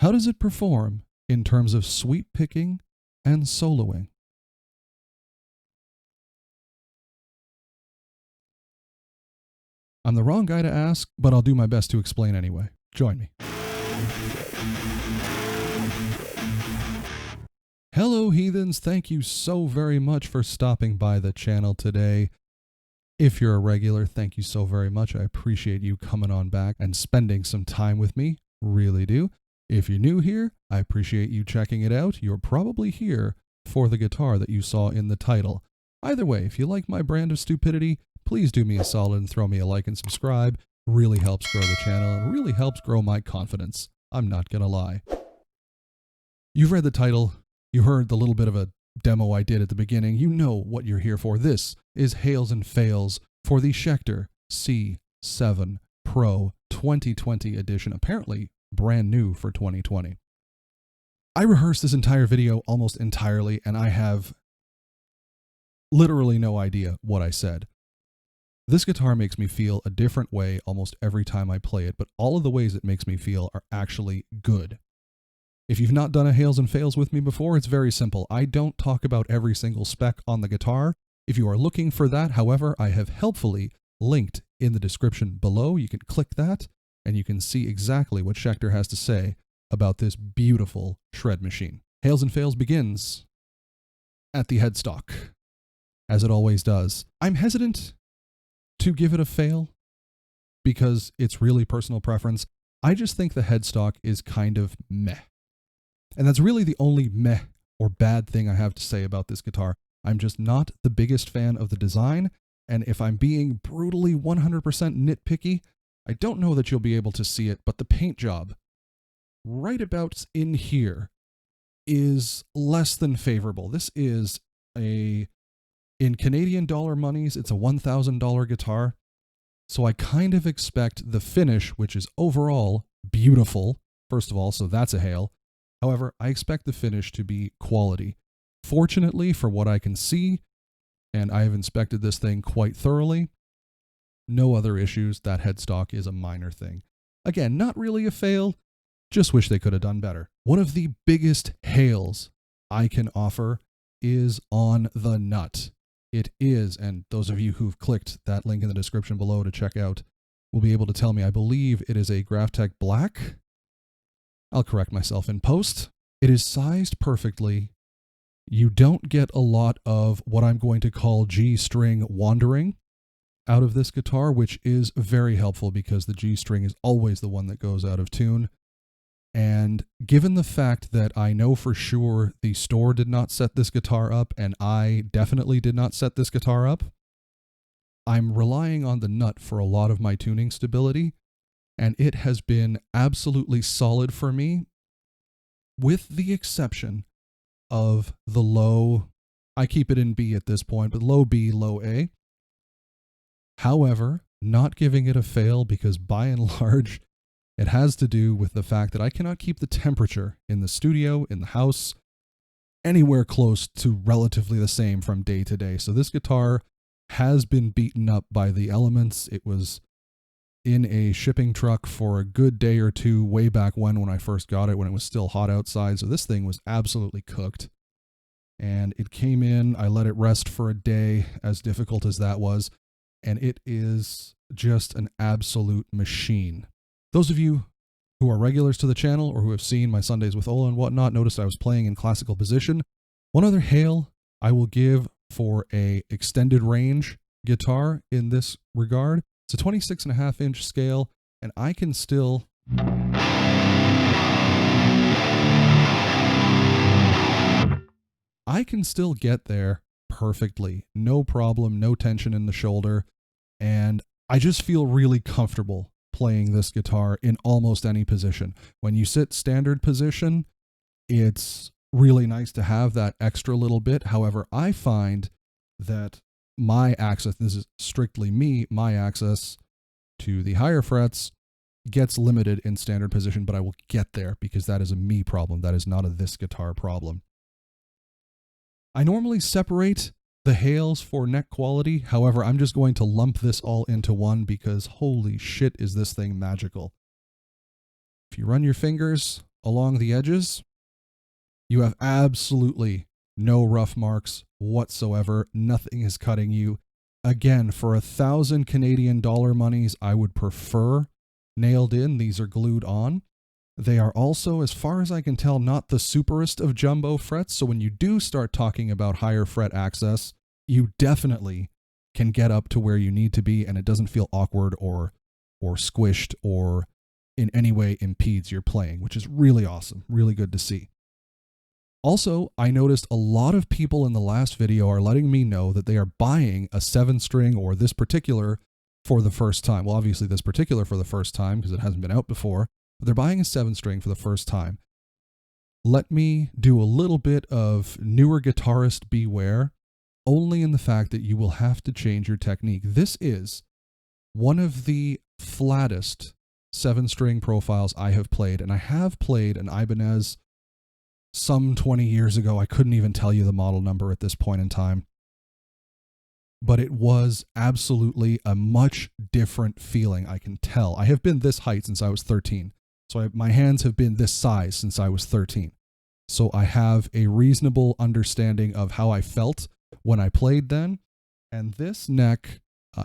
How does it perform in terms of sweep picking and soloing? I'm the wrong guy to ask, but I'll do my best to explain anyway. Join me. Hello, heathens. Thank you so very much for stopping by the channel today. If you're a regular, thank you so very much. I appreciate you coming on back and spending some time with me. Really do. If you're new here, I appreciate you checking it out. You're probably here for the guitar that you saw in the title. Either way, if you like my brand of stupidity, please do me a solid and throw me a like and subscribe. Really helps grow the channel and really helps grow my confidence. I'm not gonna lie. You've read the title. You heard the little bit of a demo I did at the beginning. You know what you're here for. This is Hails and Fails for the Schecter C-7 Pro 2020 edition. Apparently brand new for 2020. I rehearsed this entire video almost entirely, and I have literally no idea what I said. This guitar makes me feel a different way almost every time I play it, but all of the ways it makes me feel are actually good. If you've not done a Hails and Fails with me before, it's very simple. I don't talk about every single spec on the guitar. If you are looking for that, however, I have helpfully linked in the description below. You can click that and you can see exactly what Schecter has to say about this beautiful shred machine. Hails and Fails begins at the headstock, as it always does. I'm hesitant to give it a fail because it's really personal preference. I just think the headstock is kind of meh. And that's really the only meh or bad thing I have to say about this guitar. I'm just not the biggest fan of the design, and if I'm being brutally 100% nitpicky, I don't know that you'll be able to see it, but the paint job right about in here is less than favorable. This is in Canadian dollar monies, it's a $1,000 guitar. So I kind of expect the finish, which is overall beautiful, first of all, so that's a hail. However, I expect the finish to be quality. Fortunately, for what I can see, and I have inspected this thing quite thoroughly, no other issues. That headstock is a minor thing. Again, not really a fail, just wish they could have done better. One of the biggest hails I can offer is on the nut. It is, and those of you who've clicked that link in the description below to check out will be able to tell me, I believe it is a Graphtec Black. I'll correct myself in post. It is sized perfectly. You don't get a lot of what I'm going to call G string wandering out of this guitar, which is very helpful because the G string is always the one that goes out of tune. And given the fact that I know for sure the store did not set this guitar up, and I definitely did not set this guitar up, I'm relying on the nut for a lot of my tuning stability, and it has been absolutely solid for me, with the exception of the low, I keep it in B at this point, but low B, low A. However, not giving it a fail because by and large, it has to do with the fact that I cannot keep the temperature in the studio, in the house, anywhere close to relatively the same from day to day. So this guitar has been beaten up by the elements. It was in a shipping truck for a good day or two way back when I first got it, when it was still hot outside. So this thing was absolutely cooked. And it came in, I let it rest for a day, as difficult as that was, and it is just an absolute machine. Those of you who are regulars to the channel or who have seen my Sundays with Ola and whatnot noticed I was playing in classical position. One other hail I will give for a extended range guitar in this regard. It's a 26.5-inch scale, and I can still get there perfectly. No problem, no tension in the shoulder, and I just feel really comfortable playing this guitar in almost any position. When you sit standard position, it's really nice to have that extra little bit. However, I find that my access, this is strictly me, my access to the higher frets gets limited in standard position, but I will get there because that is a me problem. That is not a this guitar problem. I normally separate the hails for neck quality. However, I'm just going to lump this all into one because holy shit is this thing magical. If you run your fingers along the edges, you have absolutely no rough marks whatsoever. Nothing is cutting you. Again, for 1,000 Canadian dollar monies, I would prefer nailed in. These are glued on. They are also, as far as I can tell, not the superest of jumbo frets. So when you do start talking about higher fret access, you definitely can get up to where you need to be, and it doesn't feel awkward or squished or in any way impedes your playing, which is really awesome. Really good to see. Also, I noticed a lot of people in the last video are letting me know that they are buying a 7-string or this particular for the first time. Well, obviously this particular for the first time because it hasn't been out before, but they're buying a 7-string for the first time. Let me do a little bit of newer guitarist beware, only in the fact that you will have to change your technique. This is one of the flattest 7-string profiles I have played, and I have played an Ibanez some 20 years ago. I couldn't even tell you the model number at this point in time. But it was absolutely a much different feeling, I can tell. I have been this height since I was 13. So my hands have been this size since I was 13. So I have a reasonable understanding of how I felt when I played then. And this neck,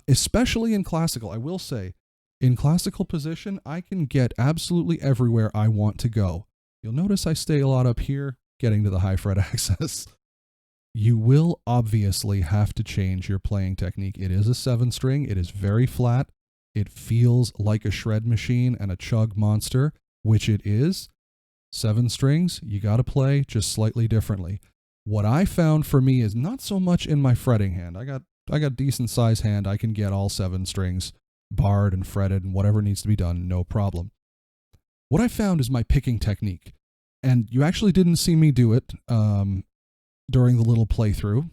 especially in classical, I will say, in classical position, I can get absolutely everywhere I want to go. You'll notice I stay a lot up here, getting to the high fret access. You will obviously have to change your playing technique. It is a 7-string. It is very flat. It feels like a shred machine and a chug monster, which it is. 7 strings, you got to play just slightly differently. What I found for me is not so much in my fretting hand. I got decent size hand. I can get all 7 strings barred and fretted and whatever needs to be done, no problem. What I found is my picking technique, and you actually didn't see me do it during the little playthrough,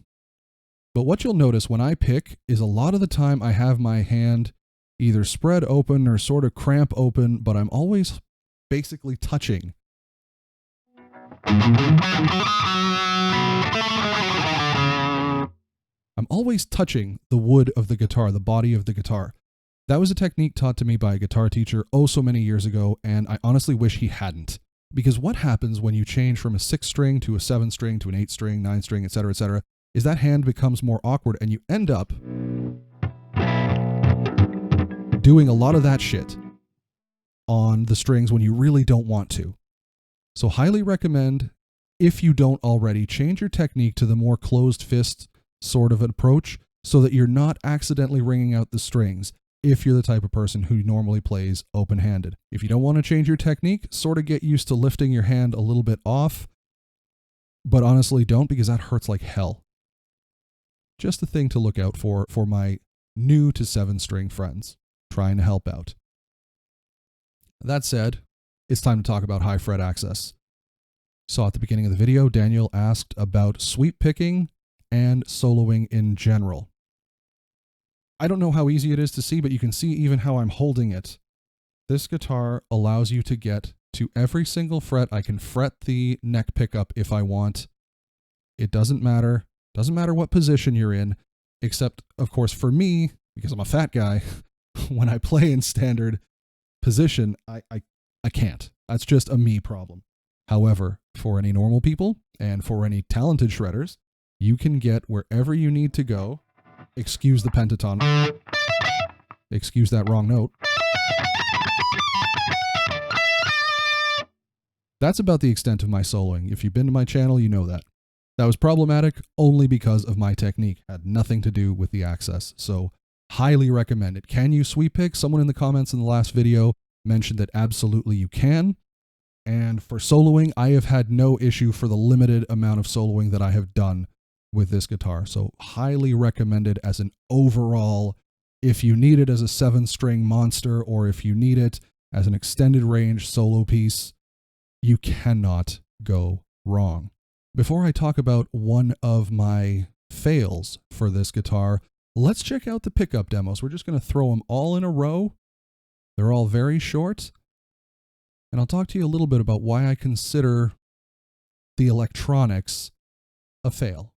but what you'll notice when I pick is a lot of the time I have my hand either spread open or sort of cramp open, but I'm always basically touching. I'm always touching the wood of the guitar, the body of the guitar. That was a technique taught to me by a guitar teacher oh so many years ago, and I honestly wish he hadn't. Because what happens when you change from a 6-string to a 7-string to an 8-string, 9-string, etc., is that hand becomes more awkward, and you end up doing a lot of that shit on the strings when you really don't want to. So highly recommend, if you don't already, change your technique to the more closed fist sort of approach so that you're not accidentally wringing out the strings if you're the type of person who normally plays open-handed. If you don't want to change your technique, sort of get used to lifting your hand a little bit off, but honestly don't, because that hurts like hell. Just a thing to look out for my new to 7-string friends trying to help out. That said, it's time to talk about high fret access. So at the beginning of the video, Daniel asked about sweep picking and soloing in general. I don't know how easy it is to see, but you can see even how I'm holding it. This guitar allows you to get to every single fret. I can fret the neck pickup if I want. It doesn't matter. Doesn't matter what position you're in, except, of course, for me, because I'm a fat guy, when I play in standard position, I can't. That's just a me problem. However, for any normal people and for any talented shredders, you can get wherever you need to go. Excuse the pentaton. Excuse that wrong note. That's about the extent of my soloing. If you've been to my channel, you know that. That was problematic only because of my technique. Had nothing to do with the access. So highly recommend it. Can you sweep pick? Someone in the comments in the last video mentioned that absolutely you can. And for soloing, I have had no issue for the limited amount of soloing that I have done with this guitar. So highly recommended as an overall, if you need it as a 7-string monster, or if you need it as an extended range solo piece, you cannot go wrong. Before I talk about one of my fails for this guitar, let's check out the pickup demos. We're just going to throw them all in a row. They're all very short. And I'll talk to you a little bit about why I consider the electronics a fail.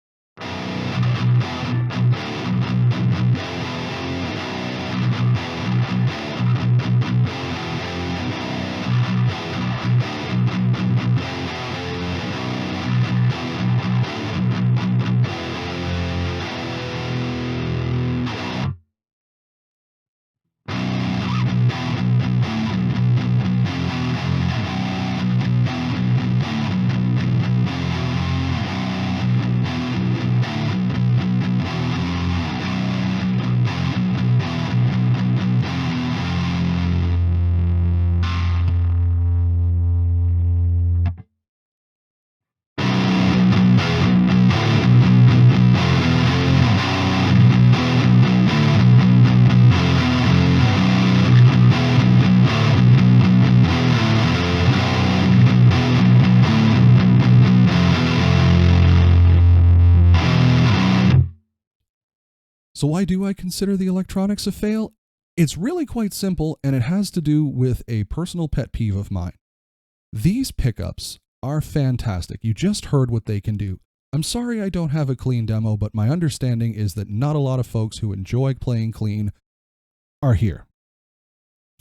So why do I consider the electronics a fail? It's really quite simple, and it has to do with a personal pet peeve of mine. These pickups are fantastic. You just heard what they can do. I'm sorry I don't have a clean demo, but my understanding is that not a lot of folks who enjoy playing clean are here.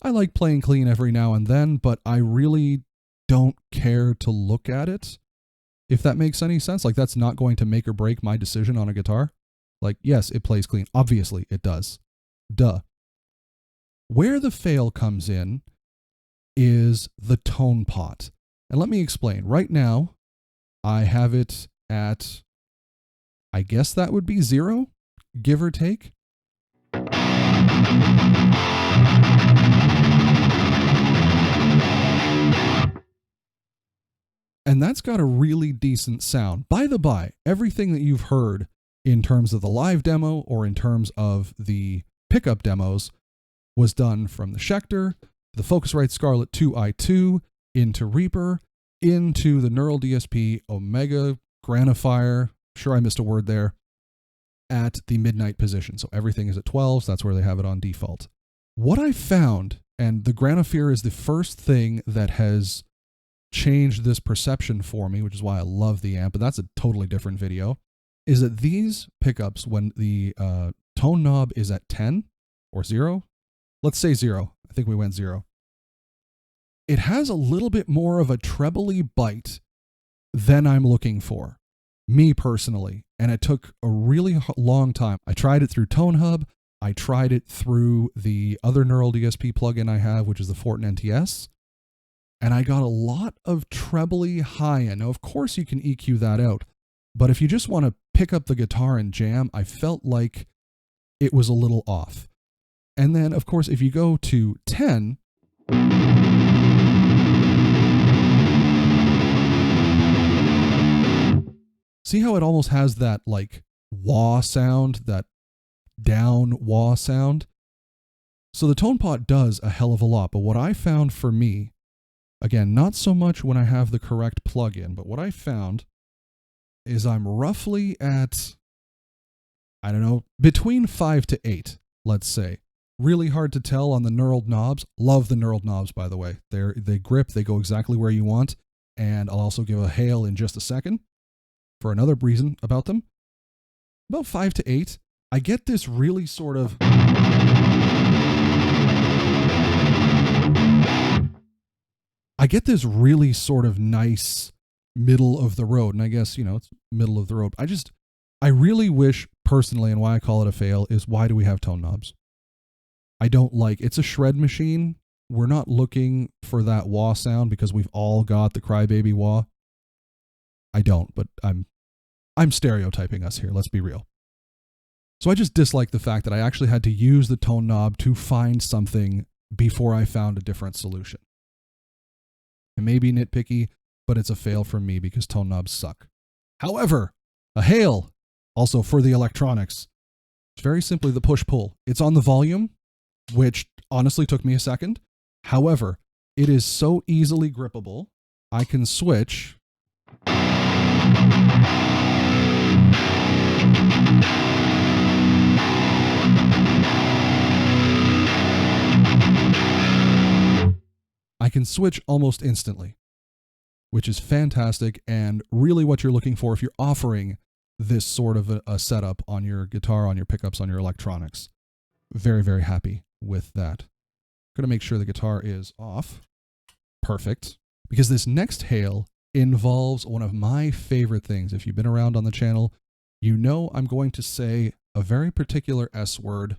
I like playing clean every now and then, but I really don't care to look at it, if that makes any sense. Like, that's not going to make or break my decision on a guitar. Like, yes, it plays clean. Obviously, it does. Duh. Where the fail comes in is the tone pot. And let me explain. Right now, I have it at, I guess that would be 0, give or take. And that's got a really decent sound. By the by, everything that you've heard in terms of the live demo or in terms of the pickup demos was done from the Schecter, the Focusrite Scarlett 2i2, into Reaper, into the Neural DSP Omega Granifier, sure I missed a word there, at the midnight position. So everything is at 12s, that's where they have it on default. What I found, and the Granifier is the first thing that has changed this perception for me, which is why I love the amp, but that's a totally different video, is that these pickups, when the tone knob is at 10 or 0, let's say 0, I think we went 0, it has a little bit more of a trebly bite than I'm looking for, me personally, and it took a really long time. I tried it through Tone Hub, I tried it through the other Neural DSP plugin I have, which is the Fortin NTS, and I got a lot of trebly high end. Now, of course, you can EQ that out, but if you just want to pick up the guitar and jam, I felt like it was a little off. And then, of course, if you go to 10, see how it almost has that like wah sound, that down wah sound? So the tone pot does a hell of a lot, but what I found for me, again, not so much when I have the correct plugin, but what I found is I'm roughly at, I don't know, between 5 to 8, let's say. Really hard to tell on the knurled knobs. Love the knurled knobs, by the way. They grip, they go exactly where you want, and I'll also give a hail in just a second for another reason about them. About 5 to 8, I get this really sort of... I get this really sort of nice middle of the road, and I guess, you know, it's middle of the road. I really wish, personally, and why I call it a fail, is why do we have tone knobs? I don't like, it's a shred machine. We're not looking for that wah sound because we've all got the crybaby wah. I don't, but I'm stereotyping us here, let's be real. So I just dislike the fact that I actually had to use the tone knob to find something before I found a different solution. It may be nitpicky, but it's a fail from me because tone knobs suck. However, a hail also for the electronics. It's very simply the push-pull. It's on the volume, which honestly took me a second. However, it is so easily grippable. I can switch. I can switch almost instantly, which is fantastic and really what you're looking for if you're offering this sort of a setup on your guitar, on your pickups, on your electronics. Very, very happy with that. I'm going to make sure the guitar is off. Perfect. Because this next hail involves one of my favorite things. If you've been around on the channel, you know I'm going to say a very particular S word.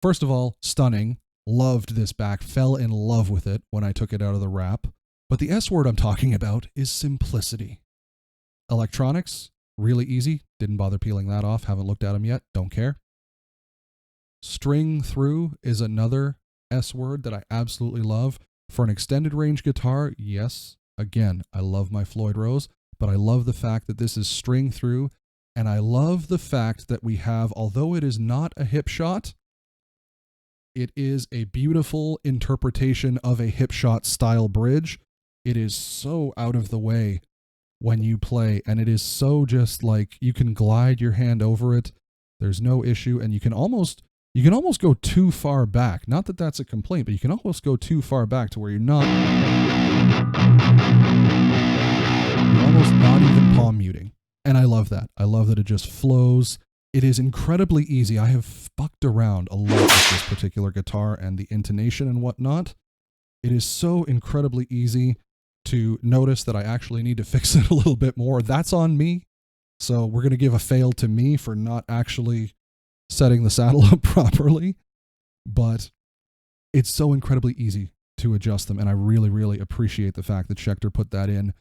First of all, stunning. Loved this back, fell in love with it when I took it out of the wrap. But the S word I'm talking about is simplicity. Electronics, really easy. Didn't bother peeling that off. Haven't looked at them yet. Don't care. String through is another S word that I absolutely love. For an extended range guitar, yes. Again, I love my Floyd Rose, but I love the fact that this is string through. And I love the fact that we have, although it is not a hip shot, it is a beautiful interpretation of a hip shot style bridge. It is so out of the way when you play, and it is so just like you can glide your hand over it. There's no issue, and you can almost go too far back. Not that that's a complaint, but you can almost go too far back to where you're almost not even palm muting. And I love that. I love that it just flows. It is incredibly easy. I have fucked around a lot with this particular guitar and the intonation and whatnot. It is so incredibly easy to notice that I actually need to fix it a little bit more. That's on me. So we're going to give a fail to me for not actually setting the saddle up properly. But it's so incredibly easy to adjust them, and I really, really appreciate the fact that Schecter put that in.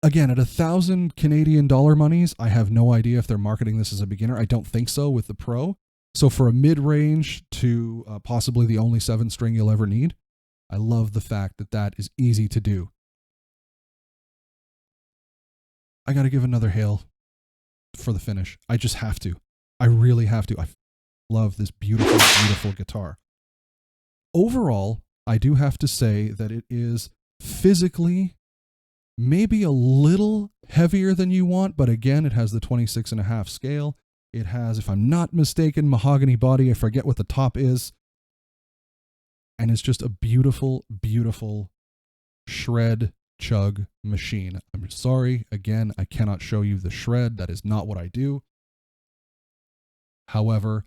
Again, at 1,000 Canadian dollar monies, I have no idea if they're marketing this as a beginner. I don't think so with the Pro. So for a mid-range to possibly the only 7-string you'll ever need, I love the fact that that is easy to do. I got to give another hail for the finish. I just have to. I really have to. I love this beautiful, beautiful guitar. Overall, I do have to say that it is physically maybe a little heavier than you want, but again, it has the 26.5 scale. It has, if I'm not mistaken, mahogany body. I forget what the top is. And it's just a beautiful, beautiful shred chug machine. I'm sorry, again, I cannot show you the shred. That is not what I do. However,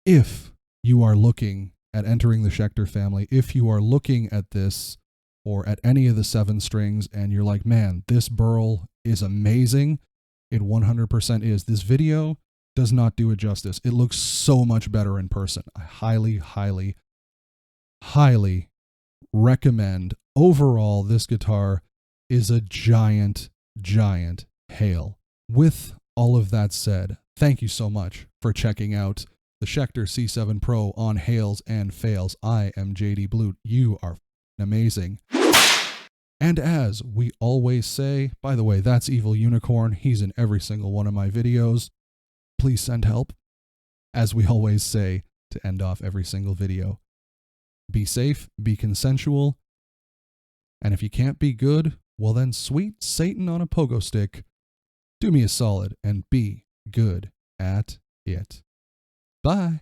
if you are looking at entering the Schecter family, if you are looking at this or at any of the 7 strings and you're like, man, this burl is amazing, it 100% is. This video does not do it justice. It looks so much better in person. I highly, highly, highly recommend. Overall, this guitar is a giant, giant hail. With all of that said, thank you so much for checking out the Schecter C-7 Pro on hails and fails. I am jdBlut. You are amazing. And as we always say, by the way, that's Evil Unicorn. He's in every single one of my videos. Please send help. As we always say to end off every single video, be safe, be consensual, and if you can't be good, well then, sweet Satan on a pogo stick, do me a solid and be good at it. Bye.